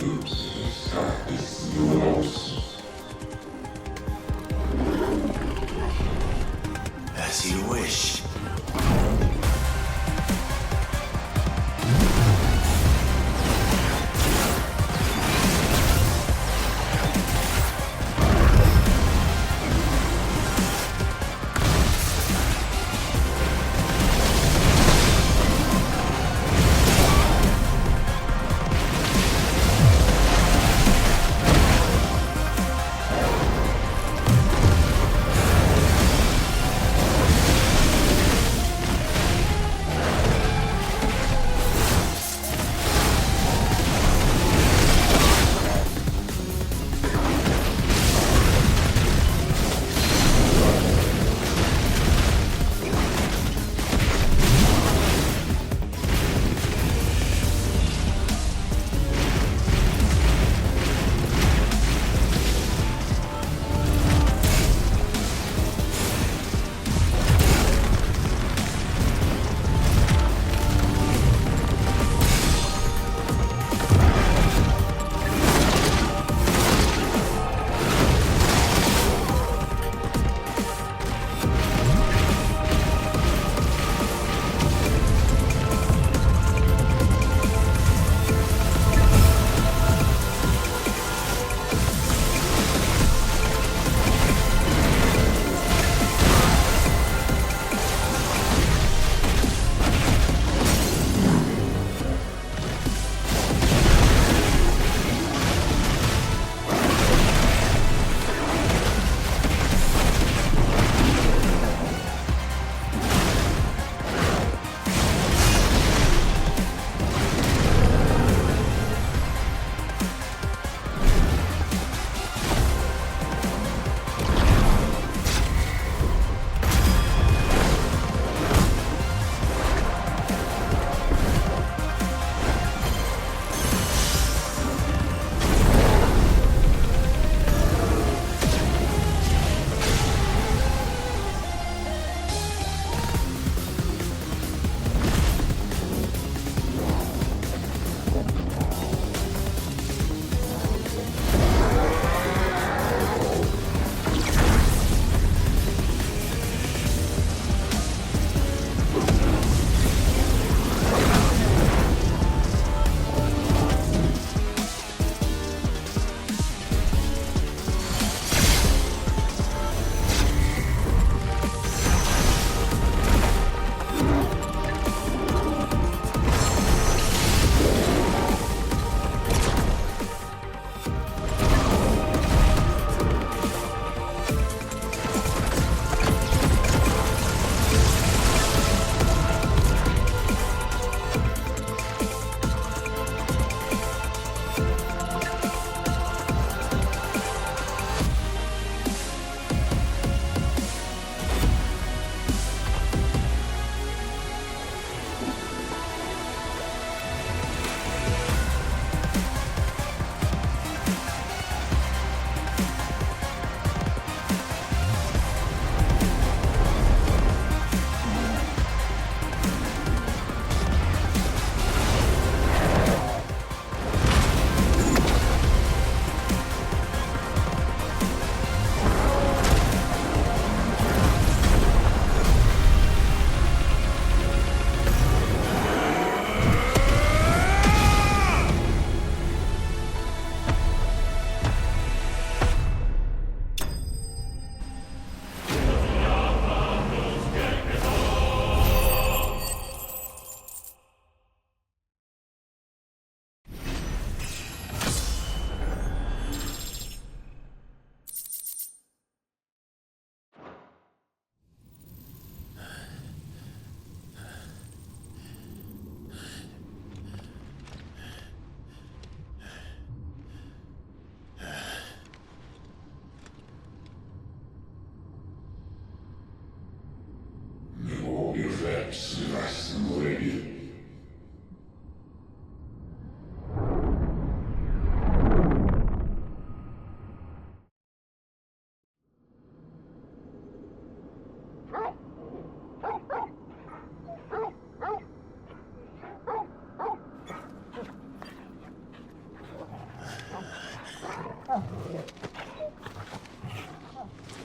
As you wish.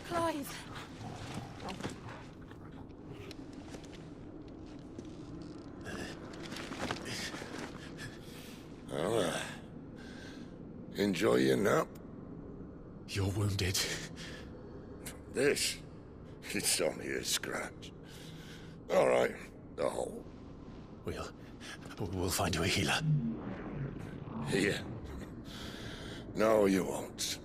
Clive. Well, enjoy your nap. You're wounded. This? It's only a scratch. All right, the hole. We'll find you a healer. Here. No, you won't.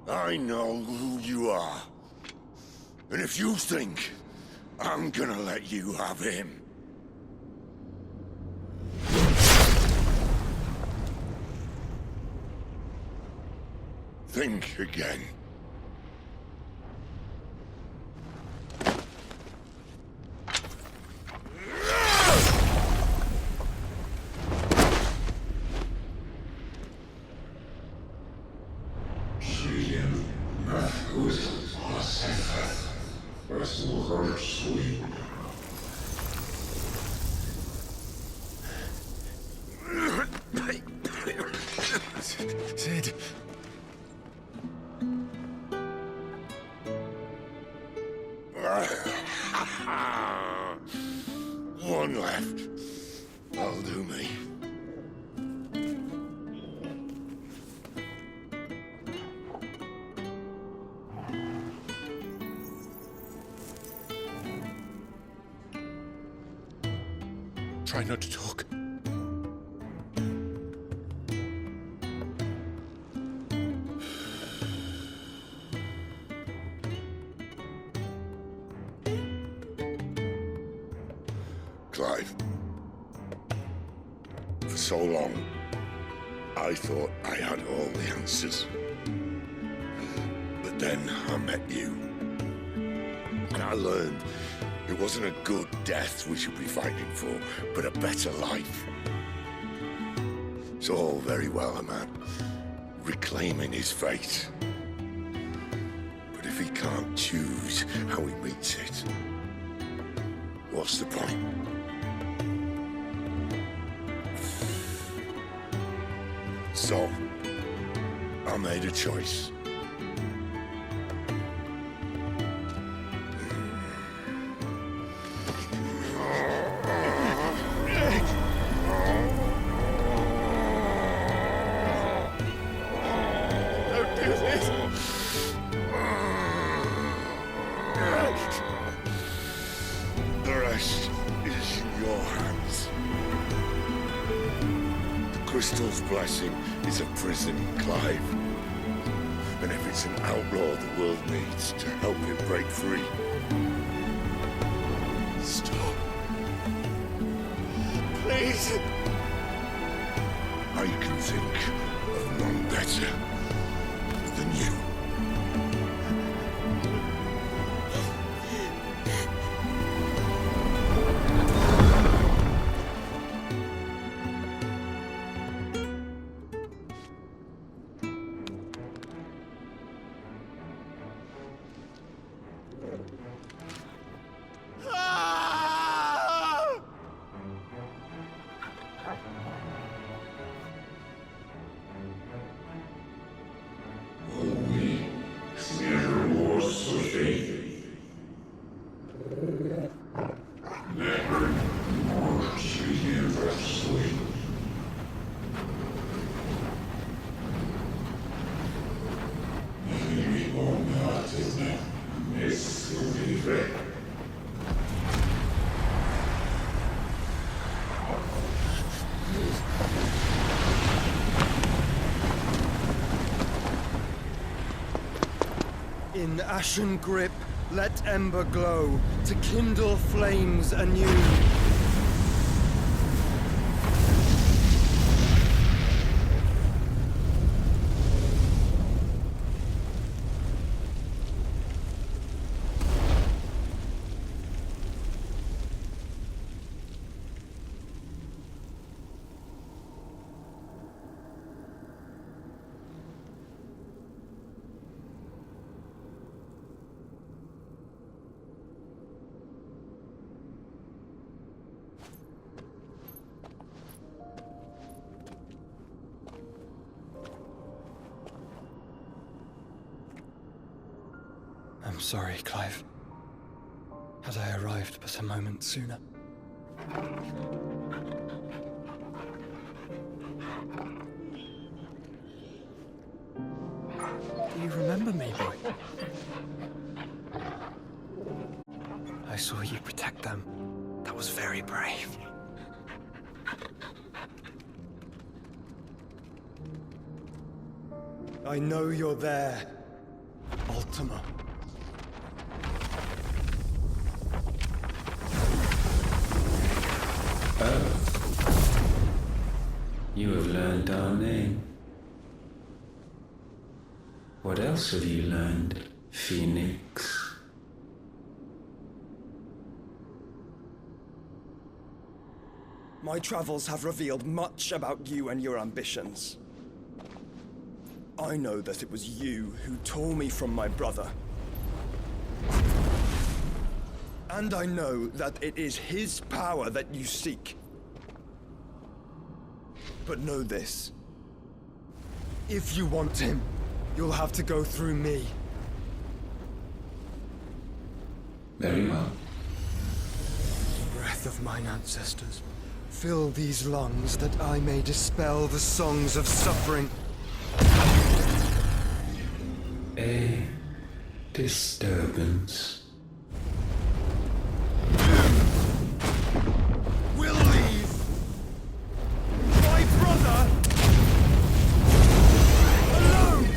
I know who you are. And if you think I'm gonna let you have him... think again. Sid. One left. That'll do me. Try not to talk. Clive. For so long, I thought I had all the answers. But then I met you. And I learned it wasn't a good death we should be fighting for, but a better life. It's all very well, a man reclaiming his fate. But if he can't choose how he meets it, what's the point? So, I made a choice. Don't do this! The rest is in your hands. The crystal's blessing is a prison, Clive. And if it's an outlaw the world needs to help it break free... Stop. Please. I can think of none better than you. In ashen grip, let ember glow, to kindle flames anew. sorry, Clive. Had I arrived but a moment sooner. Do you remember me, boy? I saw you protect them. That was very brave. I know you're there, Ultima. You have learned our name. What else have you learned, Phoenix? My travels have revealed much about you and your ambitions. I know that it was you who tore me from my brother. And I know that it is his power that you seek. But know this. If you want him, you'll have to go through me. Very well. Breath of mine ancestors, fill these lungs that I may dispel the songs of suffering. A disturbance. We'll leave! My brother! Alone!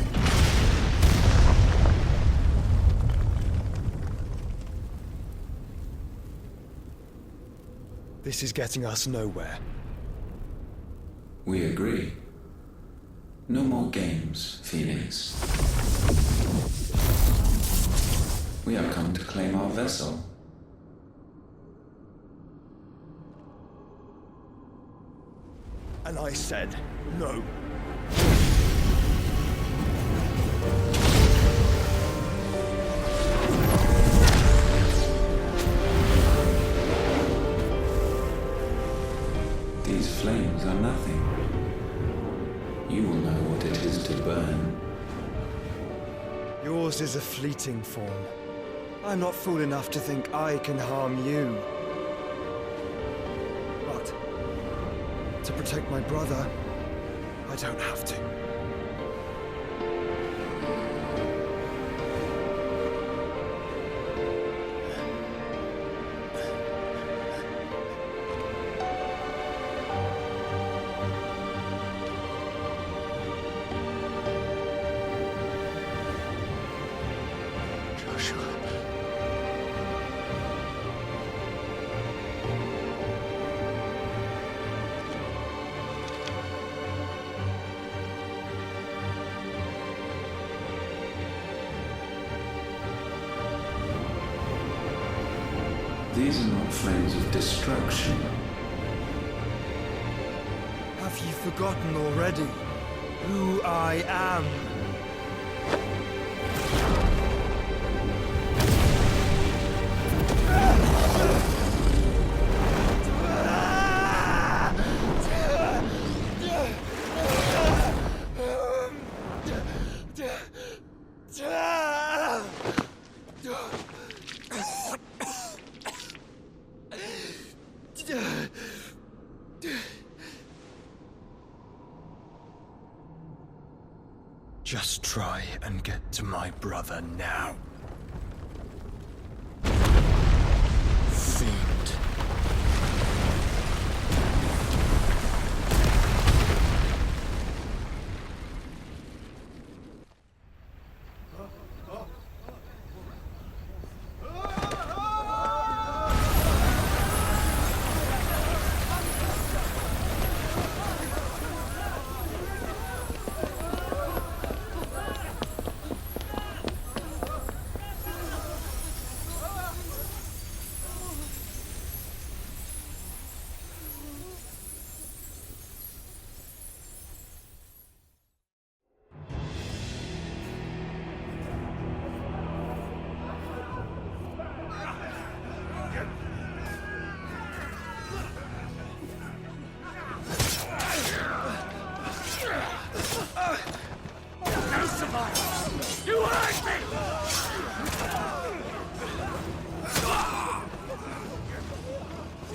This is getting us nowhere. We agree. No more games, Phoenix. We have come to claim our vessel. And I said no. These flames are nothing. You will know what it is to burn. Yours is a fleeting form. I'm not fool enough to think I can harm you. But to protect my brother, I don't have to. Joshua. These are not flames of destruction. Have you forgotten already who I am? Just try and get to my brother now. Fiend.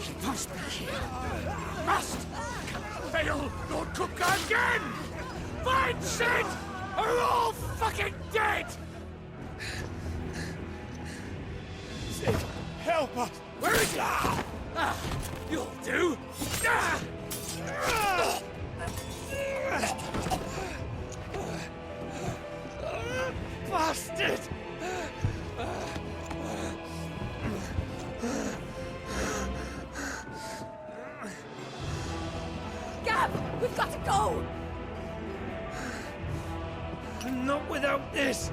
He must be here. Must! Fail, Lord Cook again! Find Sid! Or we're all fucking dead! Sid, help us! Where is he? You'll do! Bastard! Gab, we've got to go! Not without this!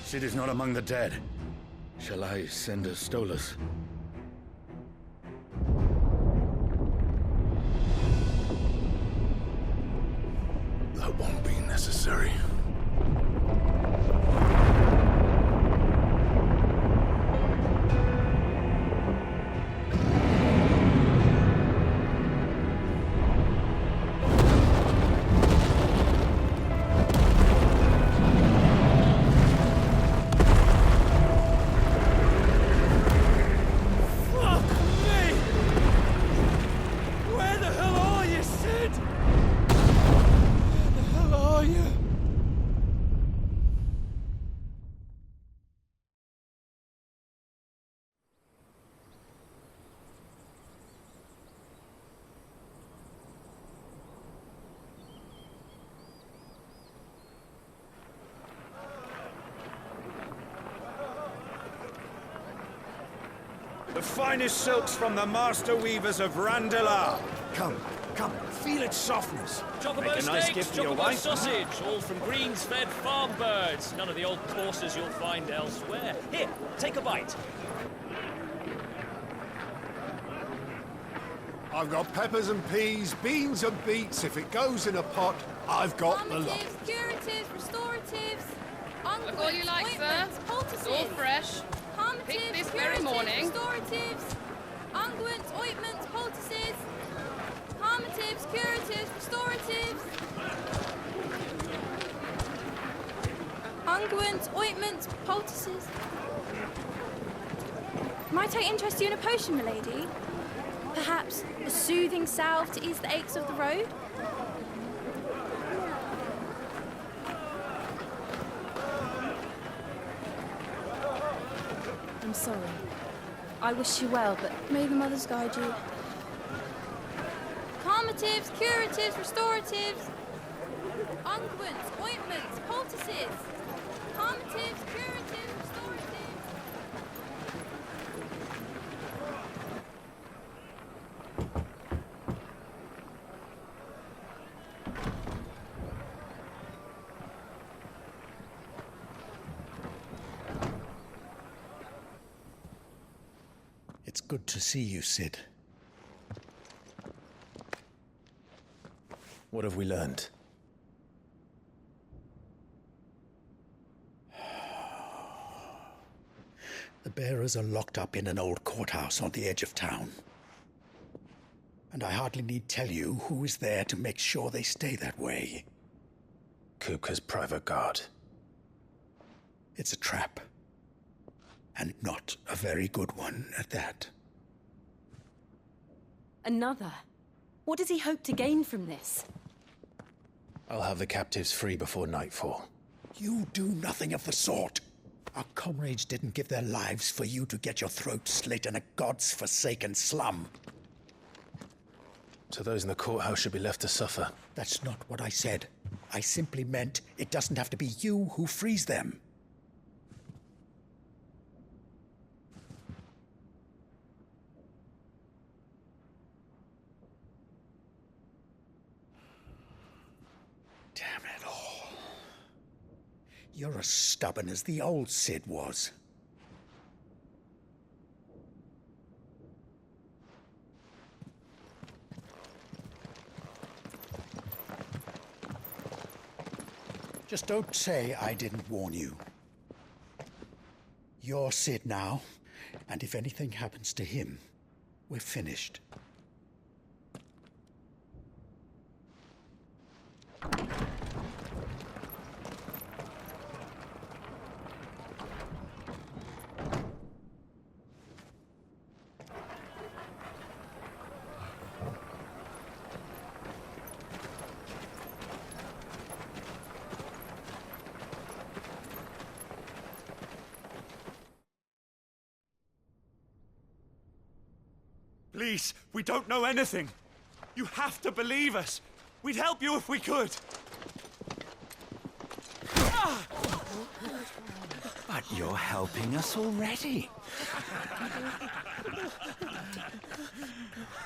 Sid is not among the dead. Shall I send a Stolas? That won't be necessary. The finest silks from the master weavers of Randalar. Come, feel its softness. Chocobo Make a nice steaks, gift for your chocobo wife. sausage, all from greens-fed farm birds. None of the old courses you'll find elsewhere. Here, take a bite. I've got peppers and peas, beans and beets. If it goes in a pot, I've got the lot. Calmatives, curatives, restoratives, unguents, Look all you like, sir. ointments, poultices. It's all fresh. Calmatives, Picked this very curatives, morning. Restoratives, unguents, ointments, poultices. Calmatives, curatives, restoratives. Unguents, ointments, poultices. Might I interest you in a potion, milady? Perhaps a soothing salve to ease the aches of the road? I'm sorry. I wish you well, but may the mothers guide you. Calmatives, curatives, restoratives. Unguents, ointments, poultices. Calmatives, curatives, restoratives. It's good to see you, Sid. What have we learned? The bearers are locked up in an old courthouse on the edge of town. And I hardly need tell you who is there to make sure they stay that way. Kupka's private guard. It's a trap. And not a very good one at that. Another? What does he hope to gain from this? I'll have the captives free before nightfall. You do nothing of the sort. Our comrades didn't give their lives for you to get your throat slit in a god's-forsaken slum. So those in the courthouse should be left to suffer. That's not what I said. I simply meant it doesn't have to be you who frees them. Damn it all. You're as stubborn as the old Sid was. Just don't say I didn't warn you. You're Sid now, and if anything happens to him, we're finished. Please, we don't know anything. You have to believe us. We'd help you if we could. But you're helping us already.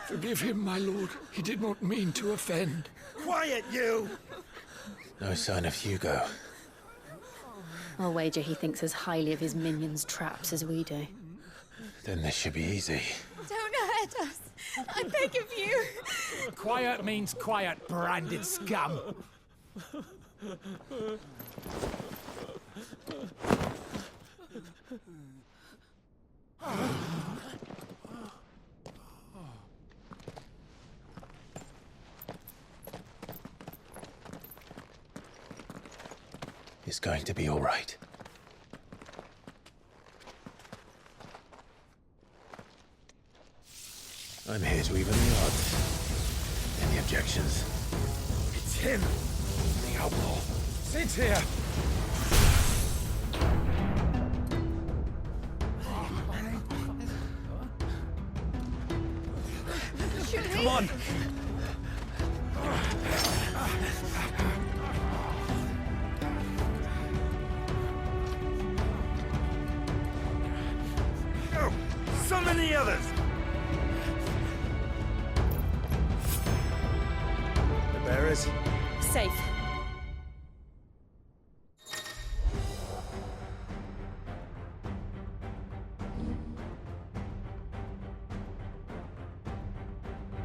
Forgive him, my lord. He did not mean to offend. Quiet, you! No sign of Hugo. I'll wager he thinks as highly of his minions' traps as we do. Then this should be easy. Don't hurt us. I beg of you. Quiet means quiet, branded scum. It's going to be all right. I'm here to even the odds. Any objections? It's him! The outlaw. Sit here! Come on! Go! Summon the others! The bearers? Safe.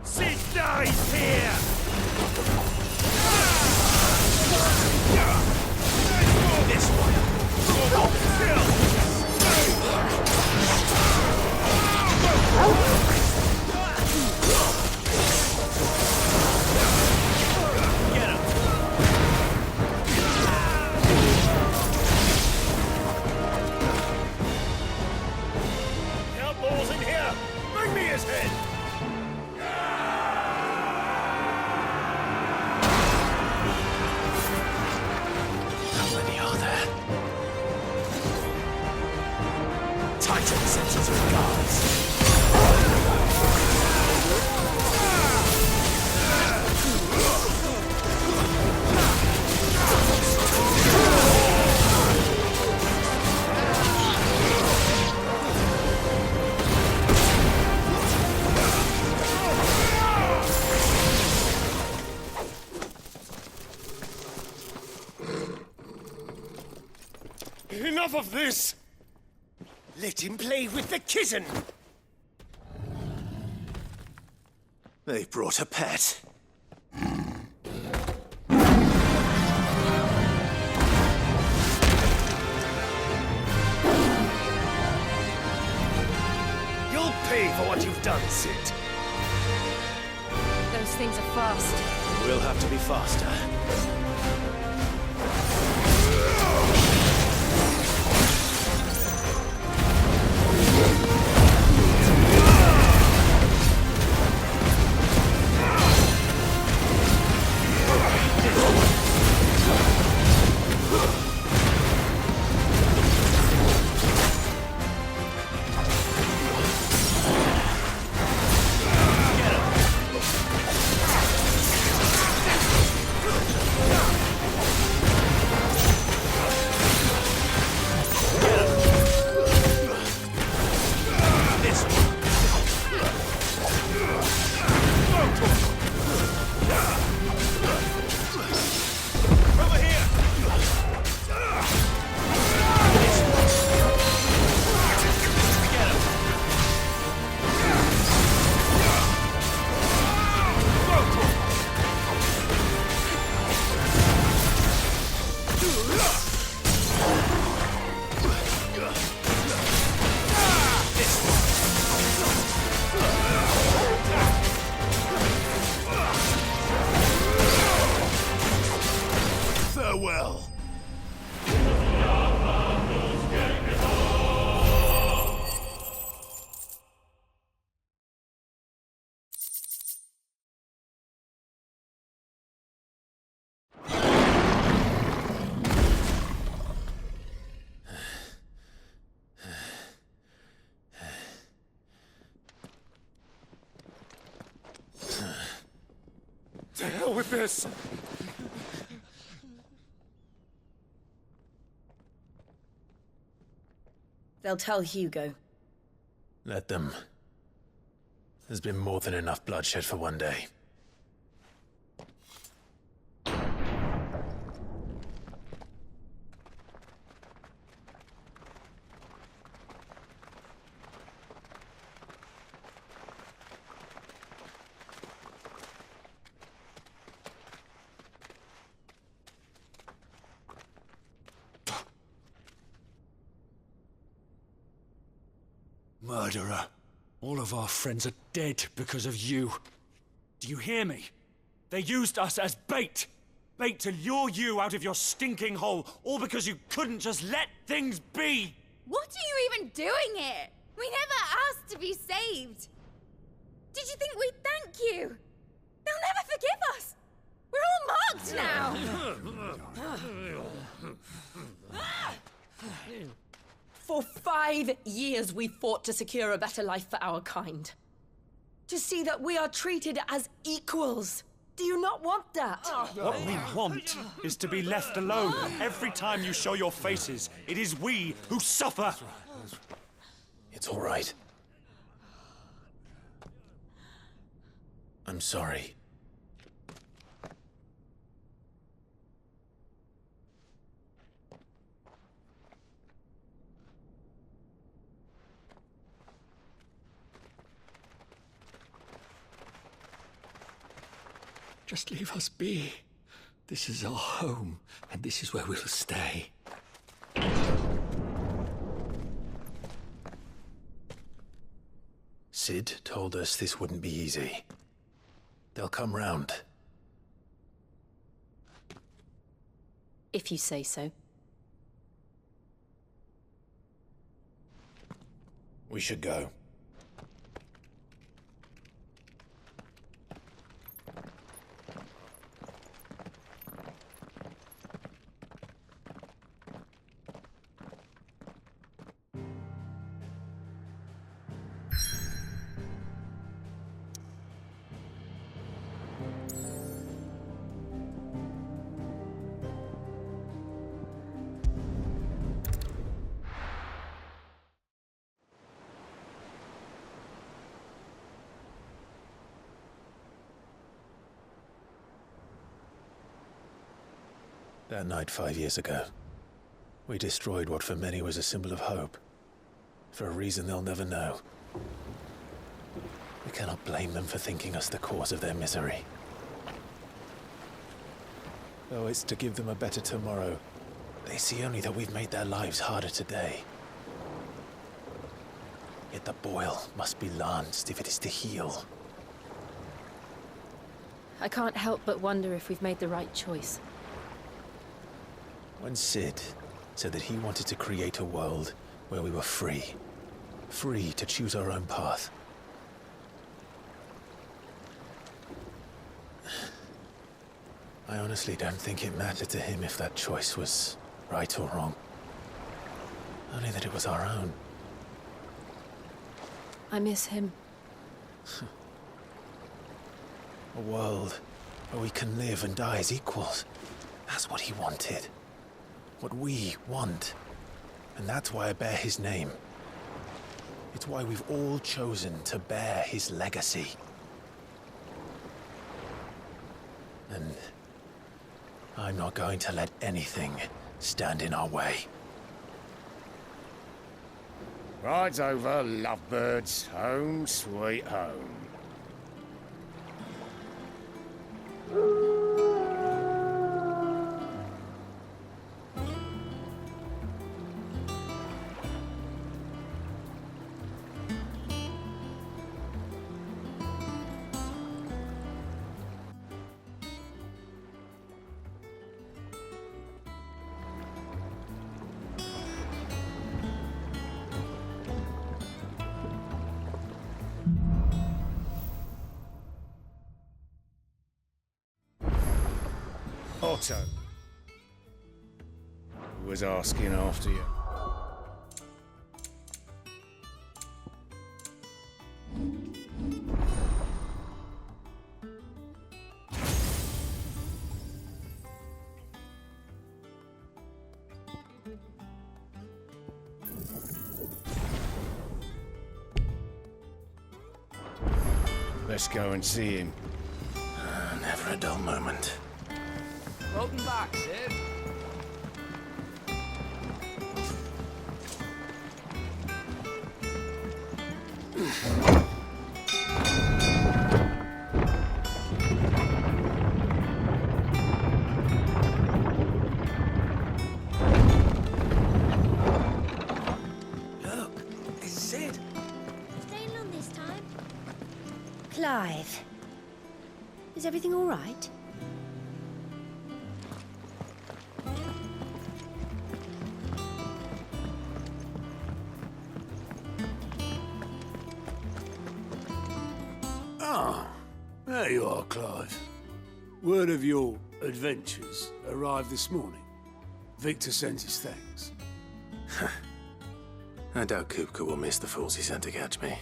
Sid dies here! This Get him! The outlaw's in here! Bring me his head! How many are there? Tighten sentence of guards. Enough of this! Let him play with the kitten! They brought a pet. You'll pay for what you've done, Sid. Those things are fast. We'll have to be faster. with this! They'll tell Hugo. Let them. There's been more than enough bloodshed for one day. Murderer. All of our friends are dead because of you. Do you hear me? They used us as bait. Bait to lure you out of your stinking hole, all because you couldn't just let things be. What are you even doing here? We never asked to be saved. Did you think we'd thank you? They'll never forgive us. We're all marked now. For 5 years we fought to secure a better life for our kind. To see that we are treated as equals. Do you not want that? What we want is to be left alone. Every time you show your faces, it is we who suffer. It's all right. I'm sorry. Just leave us be. This is our home, and this is where we'll stay. Sid told us this wouldn't be easy. They'll come round. If you say so. We should go. That night 5 years ago, we destroyed what for many was a symbol of hope. For a reason they'll never know. We cannot blame them for thinking us the cause of their misery. Though it's to give them a better tomorrow, they see only that we've made their lives harder today. Yet the boil must be lanced if it is to heal. I can't help but wonder if we've made the right choice. When Sid said that he wanted to create a world where we were free. Free to choose our own path. I honestly don't think it mattered to him if that choice was right or wrong. Only that it was our own. I miss him. A world where we can live and die as equals. That's what he wanted. What we want. And that's why I bear his name. It's why we've all chosen to bear his legacy. And I'm not going to let anything stand in our way. Rides over, lovebirds. Home, sweet home. Otto, who was asking after you. Best go and see him. Never a dull moment. Welcome back, Sid. Look, it's Sid. Staying long this time? Clive, is everything all right? There you are, Clive. Word of your adventures arrived this morning. Victor sends his thanks. I doubt Kupka will miss the fools he sent to catch me.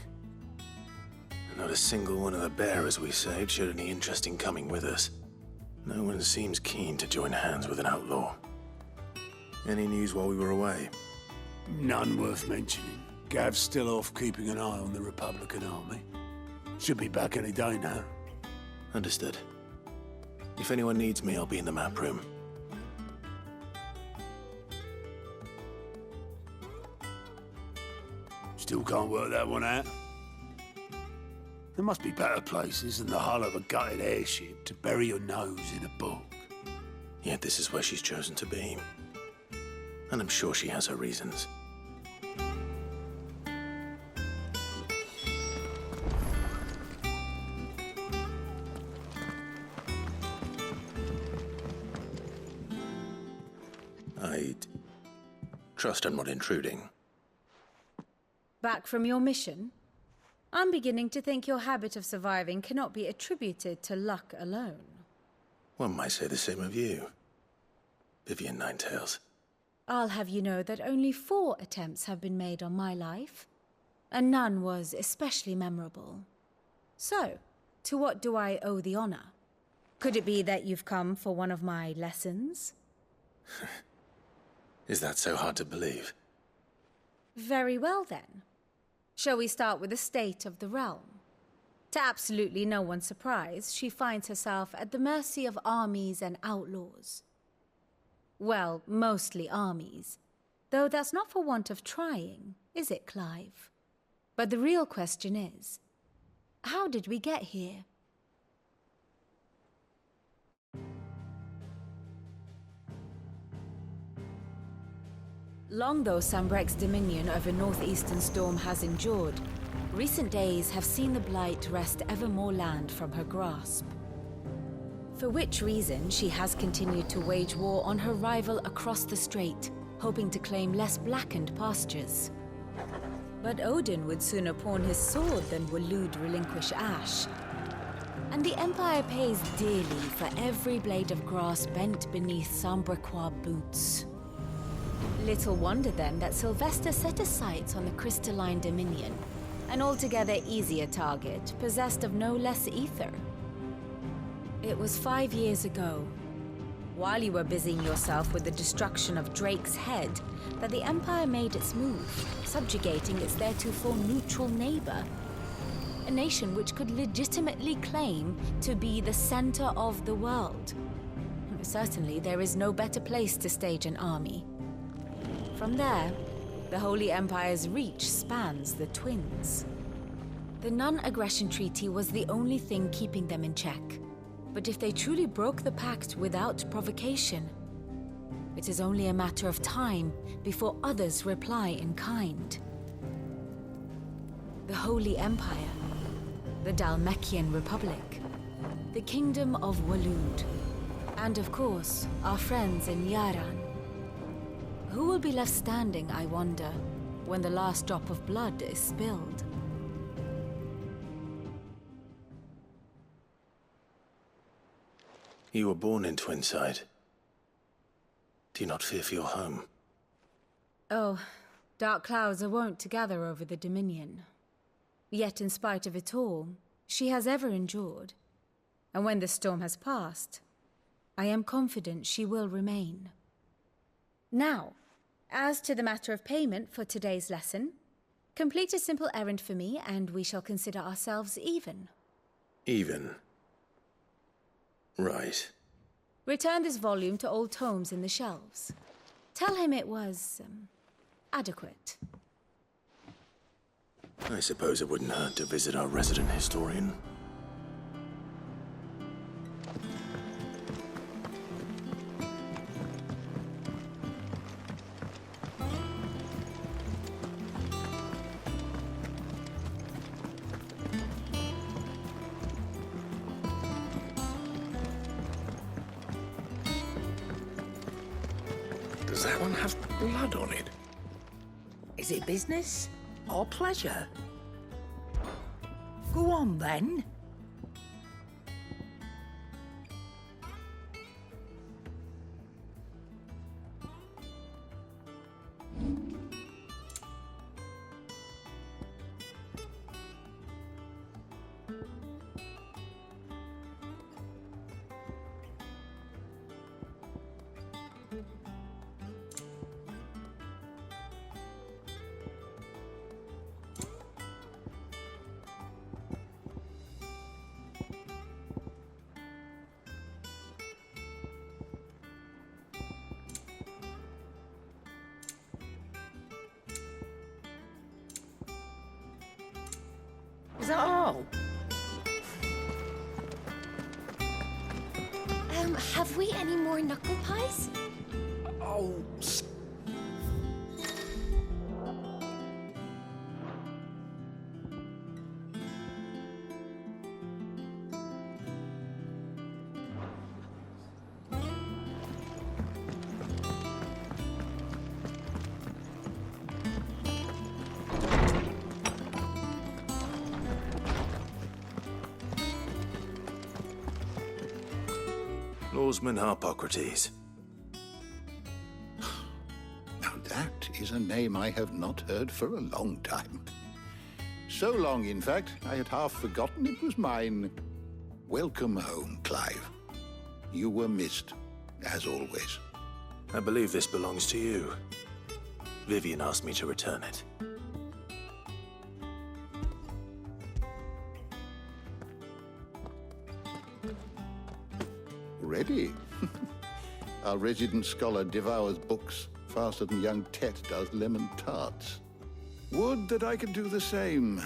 Not a single one of the bearers we saved showed any interest in coming with us. No one seems keen to join hands with an outlaw. Any news while we were away? None worth mentioning. Gav's still off keeping an eye on the Republican army. Should be back any day now. Understood. If anyone needs me, I'll be in the map room. Still can't work that one out. There must be better places than the hull of a gutted airship to bury your nose in a book. Yet this is where she's chosen to be. And I'm sure she has her reasons. I'd trust I'm not intruding. Back from your mission? I'm beginning to think your habit of surviving cannot be attributed to luck alone. One might say the same of you, Vivian Ninetails. I'll have you know that only 4 attempts have been made on my life, and none was especially memorable. So, to what do I owe the honor? Could it be that you've come for one of my lessons? Is that so hard to believe? Very well, then. Shall we start with the state of the realm? To absolutely no one's surprise, she finds herself at the mercy of armies and outlaws. Well, mostly armies. Though that's not for want of trying, is it, Clive? But the real question is, how did we get here? Long though Sambrek's dominion over northeastern Storm has endured, recent days have seen the Blight wrest ever more land from her grasp. For which reason, she has continued to wage war on her rival across the strait, hoping to claim less blackened pastures. But Odin would sooner pawn his sword than Waloed relinquish Ash. And the Empire pays dearly for every blade of grass bent beneath Sambrequois boots. Little wonder then that Sylvester set his sights on the crystalline dominion, an altogether easier target, possessed of no less ether. It was 5 years ago, while you were busying yourself with the destruction of Drake's head, that the Empire made its move, subjugating its theretofore neutral neighbor. A nation which could legitimately claim to be the center of the world. Certainly, there is no better place to stage an army. From there, the Holy Empire's reach spans the Twins. The non-aggression treaty was the only thing keeping them in check. But if they truly broke the pact without provocation, it is only a matter of time before others reply in kind. The Holy Empire, the Dhalmekian Republic, the Kingdom of Waloed, and of course, our friends in Yaran. Who will be left standing, I wonder, when the last drop of blood is spilled? You were born in Twinside. Do you not fear for your home? Oh, dark clouds are wont to gather over the Dominion. Yet in spite of it all, she has ever endured. And when the storm has passed, I am confident she will remain. Now, as to the matter of payment for today's lesson, complete a simple errand for me and we shall consider ourselves even. Even. Right. Return this volume to old tomes in the shelves. Tell him it was, adequate. I suppose it wouldn't hurt to visit our resident historian. Does that one have blood on it? Is it business or pleasure? Go on, then. Is that all? Have we any more knuckle pies? Oh, Lawsman Harpocrates. Now that is a name I have not heard for a long time. So long, in fact, I had half forgotten it was mine. Welcome home, Clive. You were missed, as always. I believe this belongs to you. Vivian asked me to return it. Ready? Our resident scholar devours books faster than young Tet does lemon tarts. Would that I could do the same.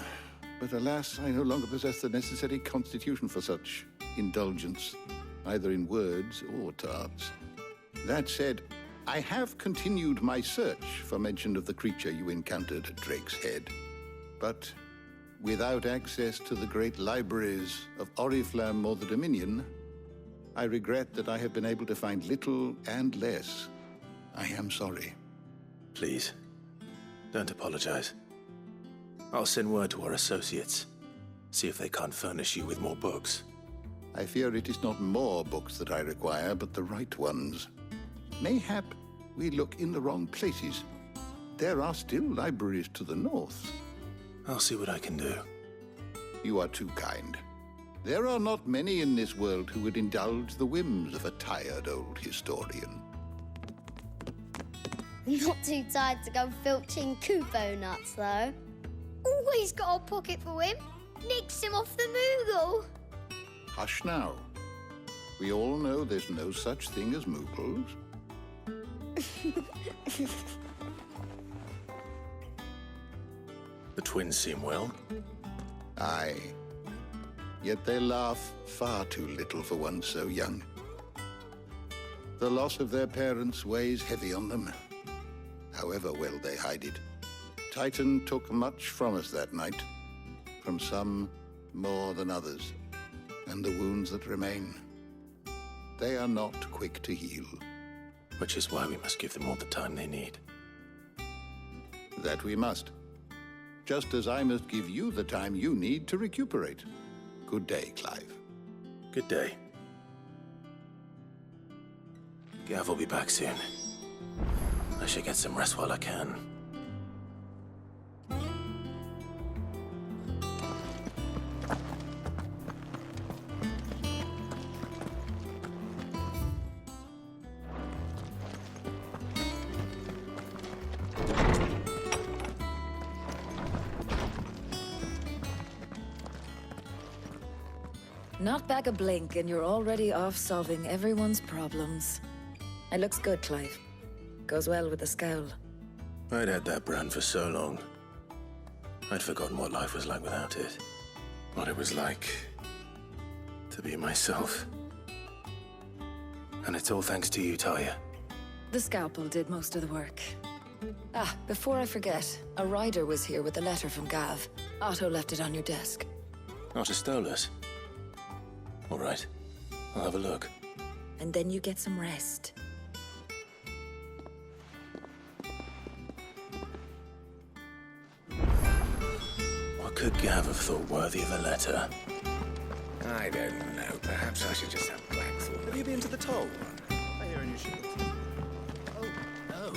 But alas, I no longer possess the necessary constitution for such indulgence, either in words or tarts. That said, I have continued my search for mention of the creature you encountered at Drake's Head. But without access to the great libraries of Oriflamme or the Dominion, I regret that I have been able to find little and less. I am sorry. Please, don't apologize. I'll send word to our associates. See if they can't furnish you with more books. I fear it is not more books that I require, but the right ones. Mayhap we look in the wrong places. There are still libraries to the north. I'll see what I can do. You are too kind. There are not many in this world who would indulge the whims of a tired old historian. Not too tired to go filching Kupo nuts, though. Always got a pocket for him. Nicks him off the Moogle. Hush now. We all know there's no such thing as Moogles. The twins seem well. Aye. Yet they laugh far too little for one so young. The loss of their parents weighs heavy on them, however well they hide it. Titan took much from us that night, from some more than others, and the wounds that remain, they are not quick to heal. Which is why we must give them all the time they need. That we must. Just as I must give you the time you need to recuperate. Good day, Clive. Good day. Gav will be back soon. I should get some rest while I can. Not back a blink and you're already off solving everyone's problems. It looks good, Clive. Goes well with the scowl. I'd had that brand for so long. I'd forgotten what life was like without it. What it was like to be myself. And it's all thanks to you, Talia. The scalpel did most of the work. Ah, before I forget, a rider was here with a letter from Gav. Otto left it on your desk. Otto stole us. All right, I'll have a look. And then you get some rest. What could Gav have thought worthy of a letter? I don't know. Perhaps I should just have Blackthorn. Have you been to the toll run? I hear you should. Oh, no.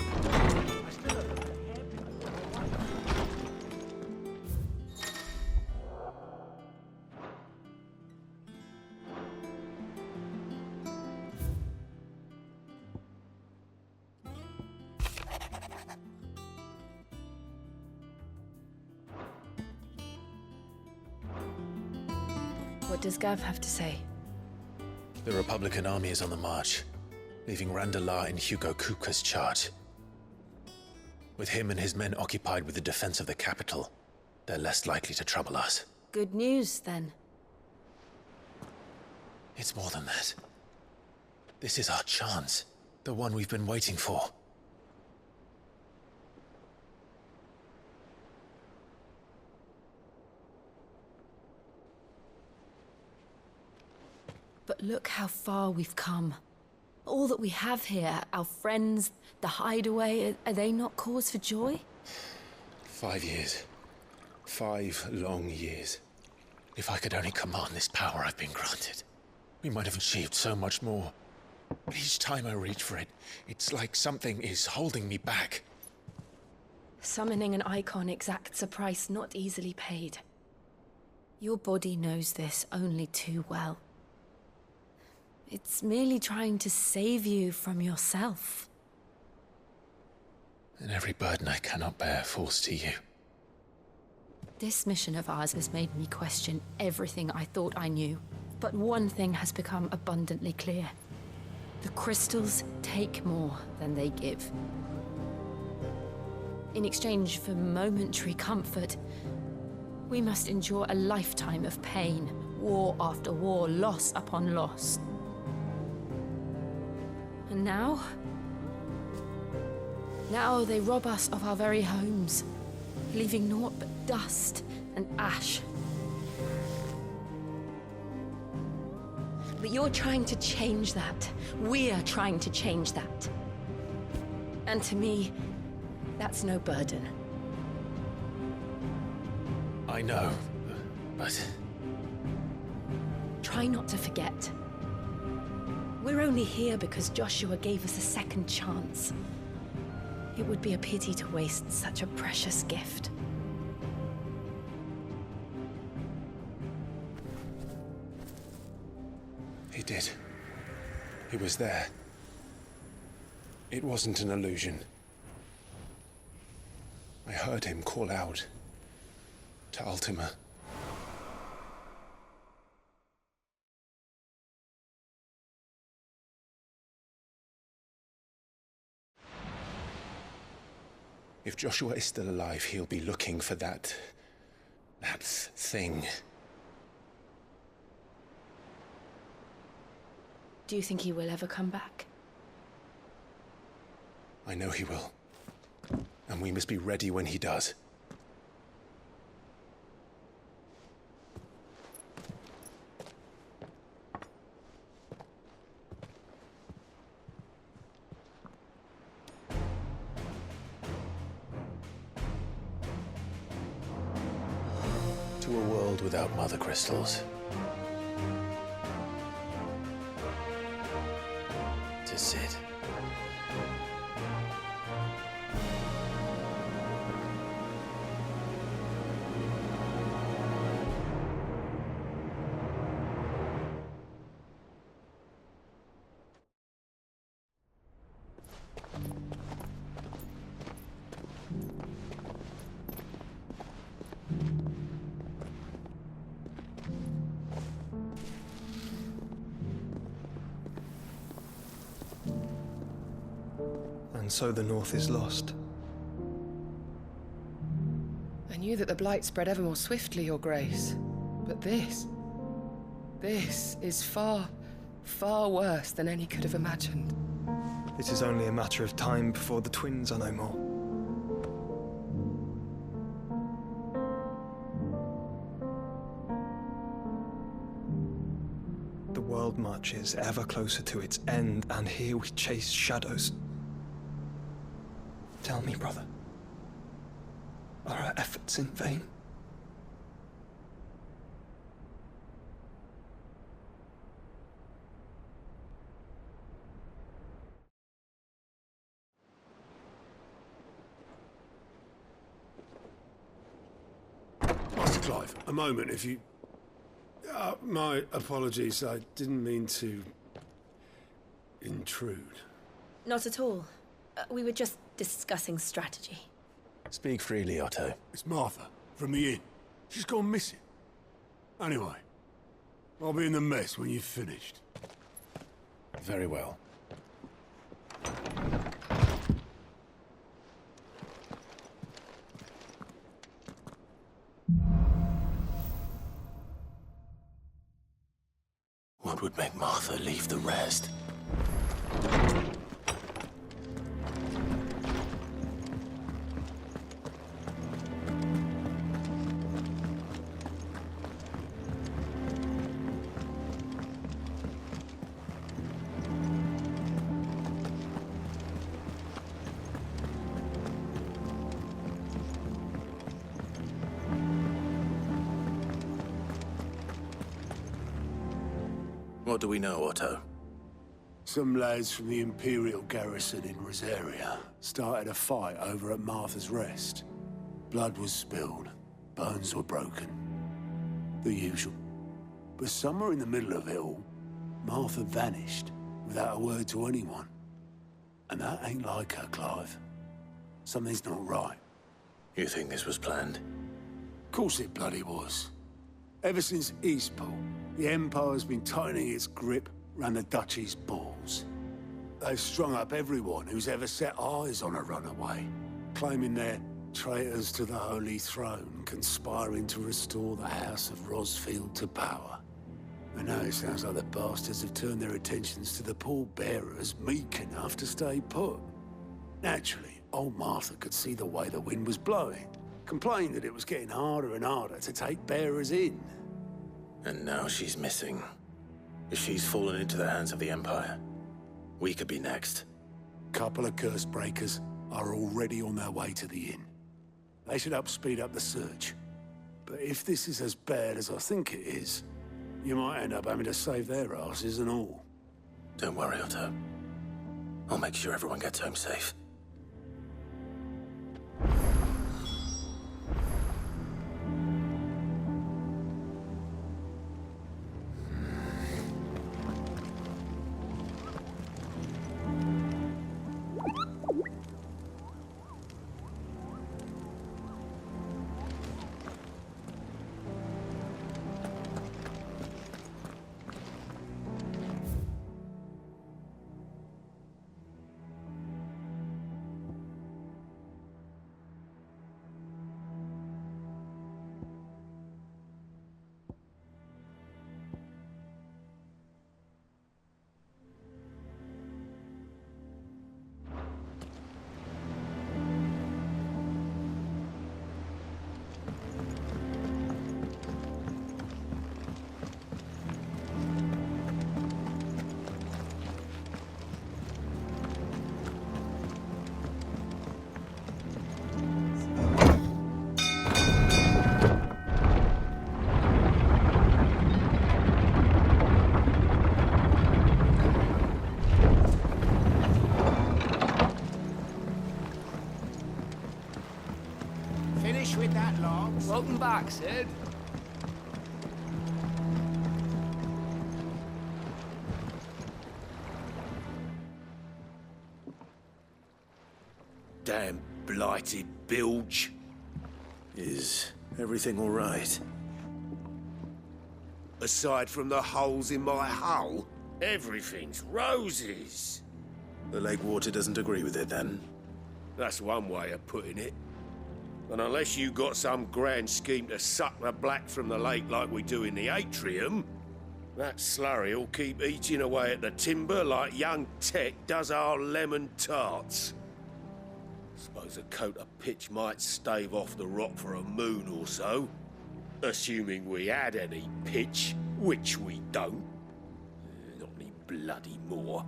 What does Gav have to say? The Republican army is on the march, leaving Randalar in Hugo Kuka's charge. With him and his men occupied with the defense of the capital, they're less likely to trouble us. Good news, then. It's more than that. This is our chance. The one we've been waiting for. But look how far we've come. All that we have here, our friends, the hideaway, are they not cause for joy? 5 years. 5 long years. If I could only command this power I've been granted, we might have achieved so much more. But each time I reach for it, it's like something is holding me back. Summoning an icon exacts a price not easily paid. Your body knows this only too well. It's merely trying to save you from yourself. And every burden I cannot bear falls to you. This mission of ours has made me question everything I thought I knew. But one thing has become abundantly clear. The crystals take more than they give. In exchange for momentary comfort, we must endure a lifetime of pain, war after war, loss upon loss. And now? Now they rob us of our very homes, leaving naught but dust and ash. But you're trying to change that. We're trying to change that. And to me, that's no burden. I know, but... Try not to forget. We're only here because Joshua gave us a second chance. It would be a pity to waste such a precious gift. He did. He was there. It wasn't an illusion. I heard him call out to Ultima. If Joshua is still alive, he'll be looking for that thing. Do you think he will ever come back? I know he will. And we must be ready when he does. To a world without mother crystals. To Sid. And so the North is lost. I knew that the Blight spread ever more swiftly, Your Grace. But this is far, far worse than any could have imagined. It is only a matter of time before the twins are no more. The world marches ever closer to its end, and here we chase shadows. Tell me, brother, are our efforts in vain? Master Clive, a moment, if you... my apologies, I didn't mean to... intrude. Not at all. We were just discussing strategy. Speak freely, Otto. It's Martha, from the inn. She's gone missing. Anyway, I'll be in the mess when you've finished. Very well. What would make Martha leave the rest? What do we know, Otto? Some lads from the Imperial garrison in Rosaria started a fight over at Martha's Rest. Blood was spilled, bones were broken. The usual. But somewhere in the middle of it all, Martha vanished without a word to anyone. And that ain't like her, Clive. Something's not right. You think this was planned? Of course it bloody was. Ever since Eastport, the Empire's been tightening its grip round the Duchy's balls. They've strung up everyone who's ever set eyes on a runaway, claiming they're traitors to the Holy Throne, conspiring to restore the House of Rosfield to power. And now it sounds like the bastards have turned their attentions to the pallbearers meek enough to stay put. Naturally, old Martha could see the way the wind was blowing, complained that it was getting harder and harder to take bearers in. And now she's missing. If she's fallen into the hands of the Empire, we could be next. Couple of curse breakers are already on their way to the inn. They should speed up the search. But if this is as bad as I think it is, you might end up having to save their asses and all. Don't worry, Otto. I'll make sure everyone gets home safe. With that, Logs. Welcome back, Sid. Damn blighted bilge. Is everything all right? Aside from the holes in my hull, everything's roses. The lake water doesn't agree with it, then? That's one way of putting it. And unless you got some grand scheme to suck the black from the lake like we do in the atrium, that slurry'll keep eating away at the timber like young Tech does our lemon tarts. Suppose a coat of pitch might stave off the rot for a moon or so. Assuming we had any pitch, which we don't. Not any bloody more.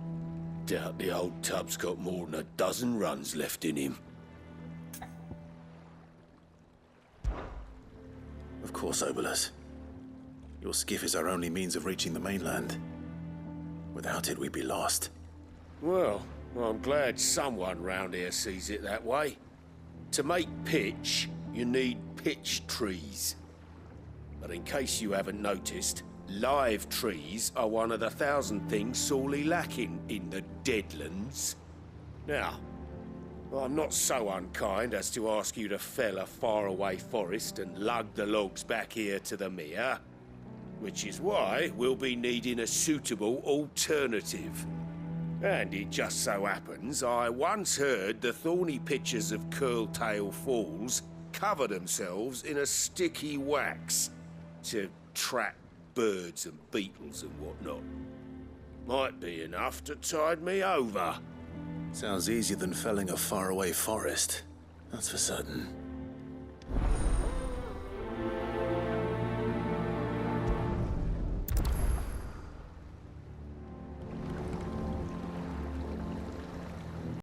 Doubt the old tub's got more than a dozen runs left in him. Of course, Obolus. Your skiff is our only means of reaching the mainland. Without it, we'd be lost. Well, I'm glad someone round here sees it that way. To make pitch, you need pitch trees. But in case you haven't noticed, live trees are one of the 1,000 things sorely lacking in the Deadlands. Now, I'm not so unkind as to ask you to fell a faraway forest and lug the logs back here to the mere, which is why we'll be needing a suitable alternative. And it just so happens I once heard the thorny pitchers of Curltail Falls cover themselves in a sticky wax to trap birds and beetles and whatnot. Might be enough to tide me over. Sounds easier than felling a faraway forest. That's for certain.